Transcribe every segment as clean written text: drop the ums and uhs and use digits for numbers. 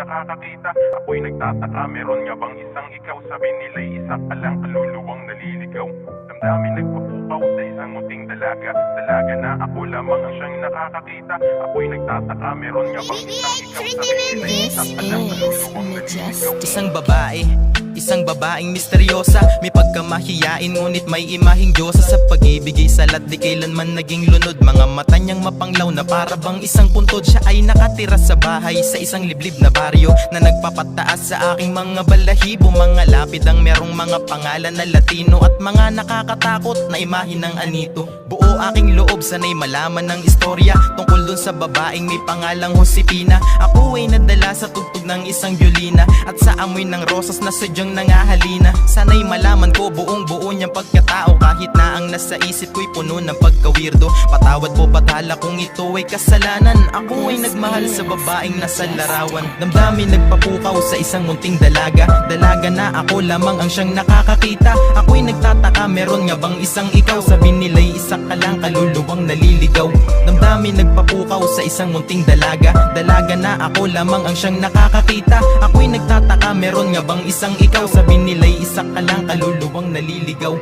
nakakakita. Ako'y nagtataka, meron nga bang isang ikaw? Sabi nila'y isa ka lang, kaluluwang naliligaw. Damdamin nagpapukaw sa isang munting dalaga. Dalaga na ako lamang ang siyang nakakakita. Ako'y nagtataka, meron nga bang isang ikaw? Sabi nila'y isa ka lang, kaluluwang naliligaw. Isang babaeng misteryosa, may pagkamahiyain ngunit may imaheng Diyosa. Sa pag-ibig ay salat, di kailanman naging lunod. Mga mata niyang mapanglaw na para bang isang puntod. Siya ay nakatira sa bahay sa isang liblib na baryo na nagpapataas sa aking mga balahibo. Mga lapid ang merong mga pangalan na Latino at mga nakakatakot na imahe ng anito. Buo aking loob, sanay malaman ng istorya tungkol dun sa babaeng may pangalang Josefina. Ako ay nadala sa tugtog ng isang violina at sa amoy ng rosas na sadyang nangahalina. Sana'y malaman ko buong buo niyang pagkatao, kahit na ang nasa isip ko'y puno ng pagkawirdo. Patawad po patala kung ito ay kasalanan. Ako ay nagmahal sa babaeng nasa larawan. Damdamin nagpapukaw sa isang munting dalaga. Dalaga na ako lamang ang siyang nakakakita. Ako'y nagtataka, meron nga bang isang ikaw? Sabi nila'y isa ka lang, kaluluwang naliligaw. Damdamin nagpapukaw sa isang munting dalaga. Dalaga na ako lamang ang siyang nakakakita. Ako'y nagtataka, meron nga bang isang ikaw? Sabi nila'y isa ka lang, kaluluwang naliligaw.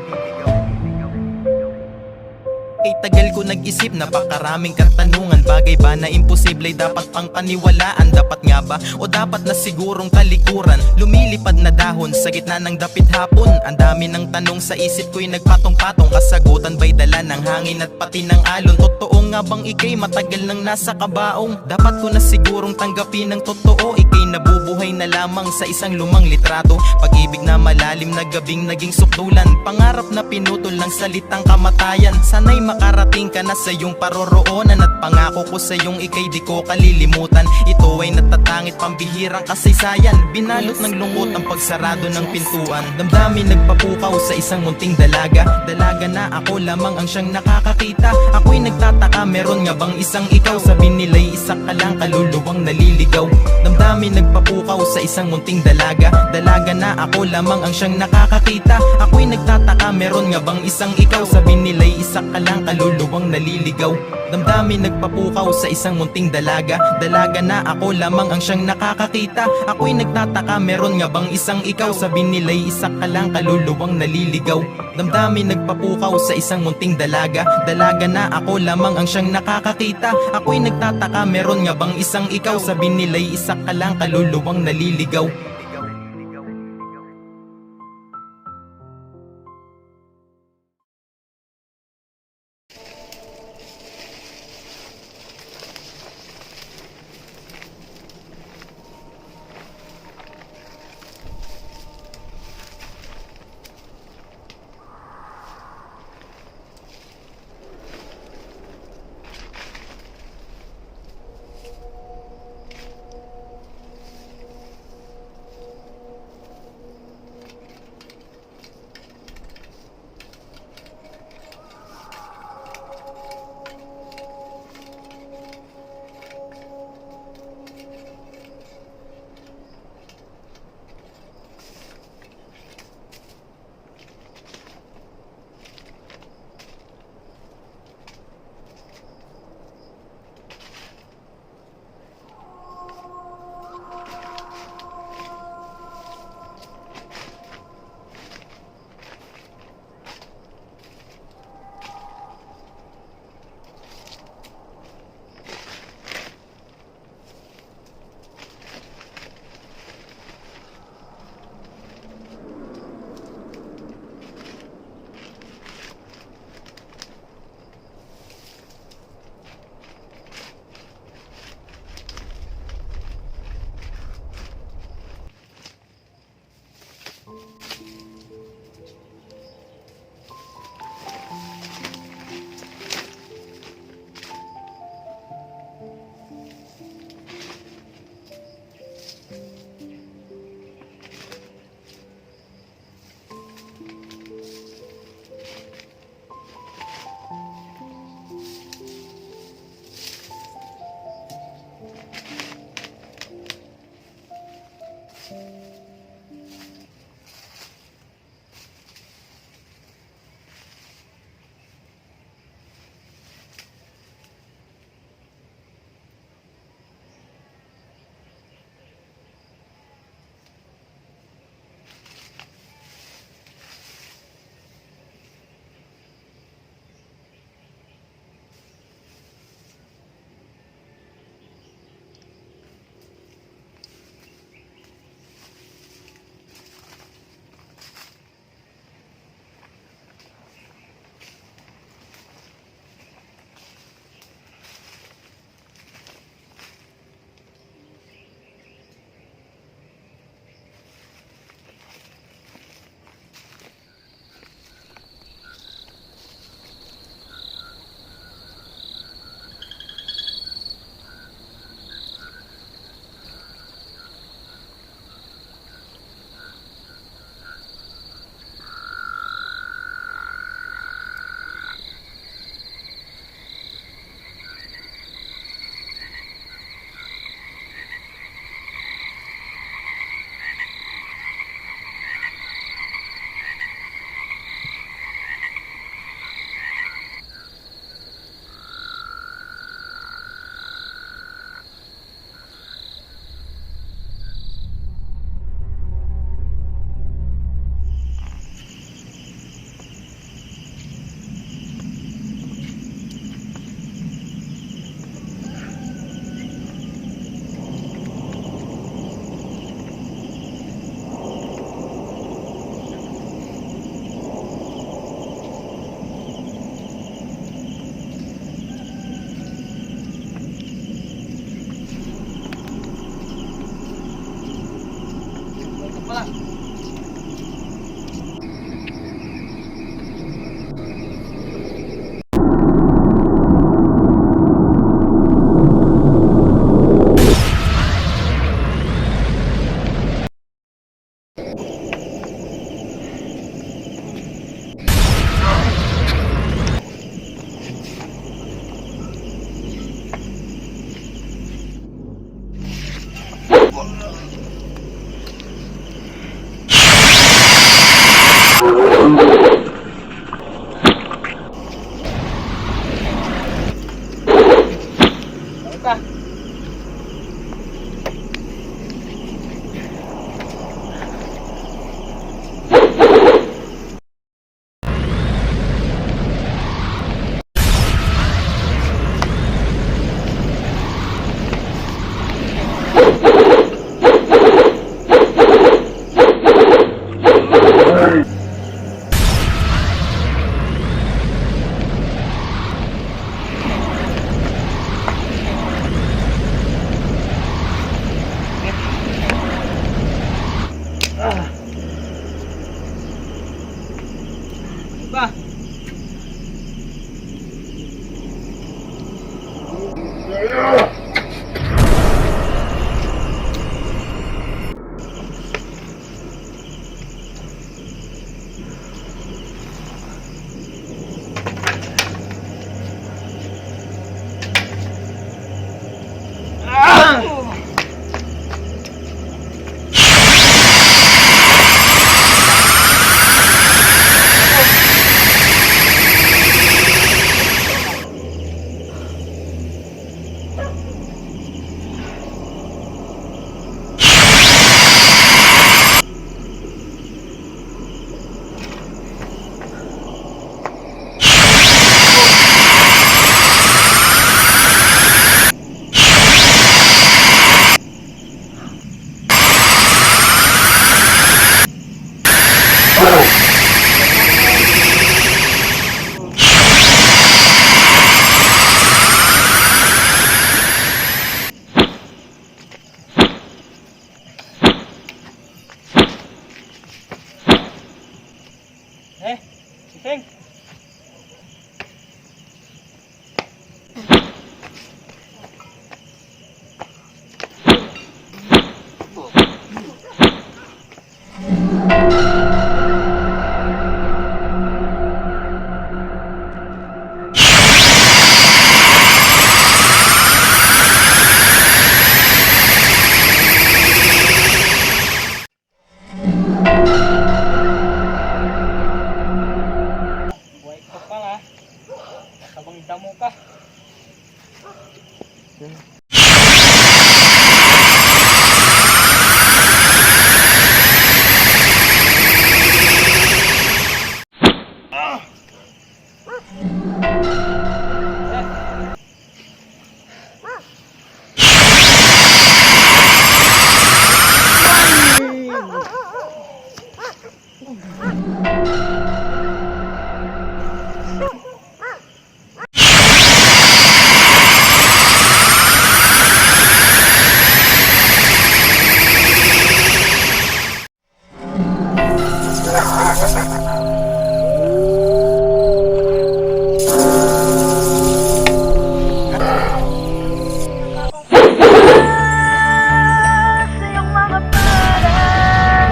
Kay tagal ko nag-isip, napakaraming katanungan. Bagay ba na imposible dapat pang paniwalaan? Dapat nga ba o dapat na sigurong kalikuran? Lumilipad na dahon sa gitna ng dapit hapon. Ang dami ng tanong sa isip ko'y nagpatong-patong. Kasagutan ba'y dala ng hangin at pati ng alon? Totoo nga bang ikay matagal nang nasa kabaong? Dapat ko na sigurong tanggapin ng totoo. Ikay nabubuhay na lamang sa isang lumang litrato. Pag-ibig na malalim na gabing naging sukdulan. Pangarap na pinutol ng salitang kamatayan. Sana'y makarating ka na sa iyong paroroonan. At pangako ko sa iyong ikay di ko kalilimutan. Ito ay natatangit pambihirang kasaysayan. Binalot ng lungkot ang pagsarado ng pintuan. Damdamin nagpapukaw sa isang munting dalaga. Dalaga na ako lamang ang siyang nakakakita. Ako'y nagtataka, meron nga bang isang ikaw? Sabi nila'y isa ka lang, kaluluwang naliligaw. Damdamin nagpapukaw sa isang munting dalaga. Dalaga na ako lamang ang siyang nakakakita. Ako'y nagtataka, meron nga bang isang ikaw? Sabi nila'y isa ka lang, kaluluwang naliligaw. Damdamin nagpapukaw sa isang munting dalaga. Dalaga na ako lamang ang siyang nakakakita. Ako'y nagtataka, meron nga bang isang ikaw? Sabi nila'y isa ka lang, kaluluwang naliligaw. Damdamin nagpapukaw sa isang munting dalaga. Dalaga na ako lamang ang siyang nakakakita. Ako'y nagtataka, meron nga bang isang ikaw? Sabi nila'y isa ka lang, kaluluwang naliligaw. ka. Sing. Buhay ka pa nga. Habang damo ka. Sa iyong mga palad,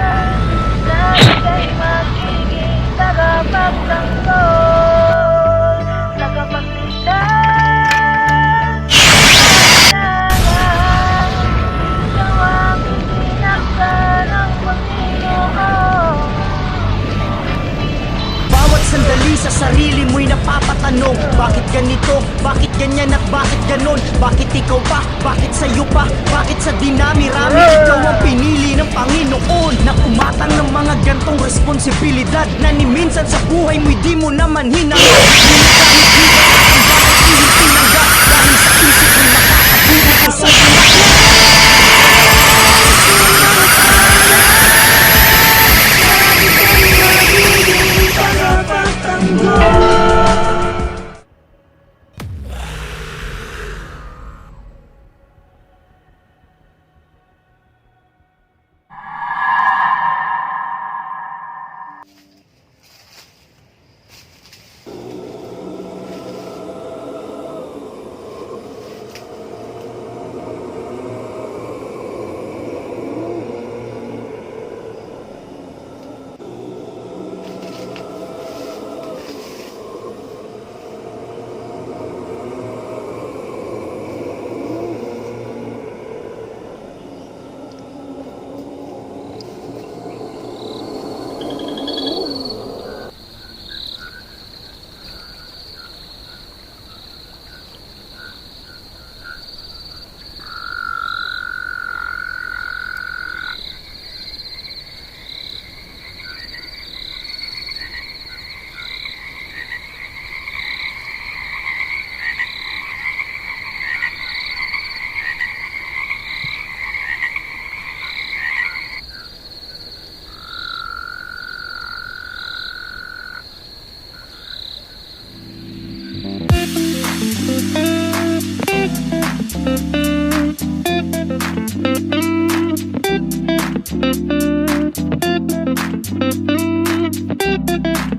lagi kay magiging tagapagtanggol, tagapagligtas. Kailangan ikaw ang itinakda ng Panginoon. Bawat sandali sa sarili mo'y napapatanong, bakit ganito, bakit ganyan at bakit ganon? Bakit ikaw pa, bakit sa'yo pa, bakit sa dinami-rami ikaw ang pinili ng Panginoon? Na umatang ng mga gantong responsibilidad na ni minsan sa buhay mo'y di mo naman hinangat. Ngunit kahit di ka ang bakit iyong tinanggap, dahil sa isip mo'y makakabuti ko sa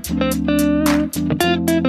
Thank you. Thank